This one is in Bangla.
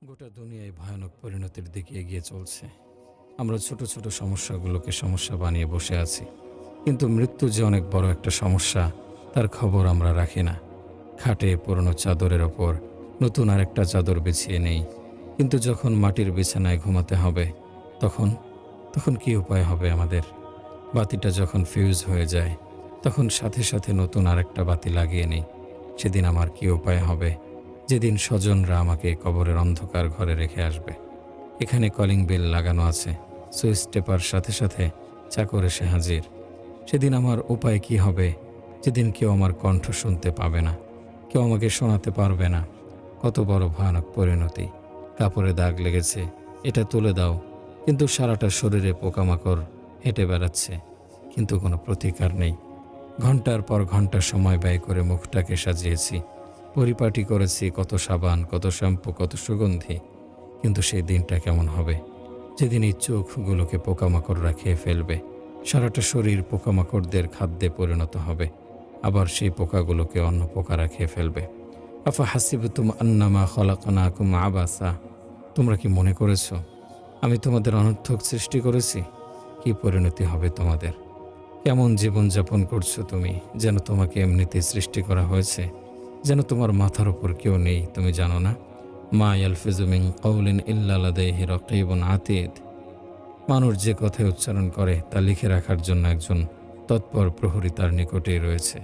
গোটা দুনিয়ায় ভয়ানক পরিণতির দিকে এগিয়ে চলছে। আমরা ছোট ছোট সমস্যাগুলোকে সমস্যা বানিয়ে বসে আছি, কিন্তু মৃত্যু যে অনেক বড় একটা সমস্যা তার খবর আমরা রাখি না। খাটে পুরনো চাদরের ওপর নতুন আরেকটা চাদর বিছিয়ে নেই, কিন্তু যখন মাটির বিছানায় ঘুমাতে হবে তখন তখন কি উপায় হবে আমাদের? বাতিটা যখন ফিউজ হয়ে যায় তখন সাথে সাথে নতুন আরেকটা বাতি লাগিয়ে নেই। সেদিন আমার কি উপায় হবে, যেদিন স্বজনরা আমাকে কবরের অন্ধকার ঘরে রেখে আসবে? এখানে কলিং বেল লাগানো আছে, সুইচ টেপার সাথে সাথে চাকর এসে হাজির। সেদিন আমার উপায় কি হবে, যেদিন কেউ আমার কণ্ঠ শুনতে পাবে না, কেউ আমাকে শোনাতে পারবে না? কত বড় ভয়ানক পরিণতি! কাপড়ে দাগ লেগেছে, এটা তুলে দাও, কিন্তু সারাটা শরীরে পোকামাকড় হেঁটে বেড়াচ্ছে, কিন্তু কোনো প্রতিকার নেই। ঘন্টার পর ঘন্টা সময় ব্যয় করে মুখটাকে সাজিয়েছি, পরিপাটি করেছি, কত সাবান, কত শ্যাম্পু, কত সুগন্ধি, কিন্তু সেই দিনটা কেমন হবে যেদিন এই চোখগুলোকে পোকামাকড়রা খেয়ে ফেলবে, সারাটা শরীর পোকামাকড়দের খাদ্যে পরিণত হবে, আবার সেই পোকাগুলোকে অন্য পোকারা খেয়ে ফেলবে। আফা হাসিবতুম আন্নামা খলাকনাকুম আবাসা, তোমরা কি মনে করেছো আমি তোমাদের অনর্থক সৃষ্টি করেছি? কি পরিণতি হবে তোমাদের? কেমন জীবনযাপন করছো তুমি, যেন তোমাকে এমনিতেই সৃষ্টি করা হয়েছে, যেন তোমার মাথার উপর কেউ নেই, তুমি জানো না? মা ইয়ালফিজু মিন কাওলিন ইল্লা লাদাইহি রাকীবুন আতীদ। মানুষ যে কথাই উচ্চারণ করে তা লিখে রাখার জন্য একজন তৎপর প্রহরী তার নিকটেই রয়েছে।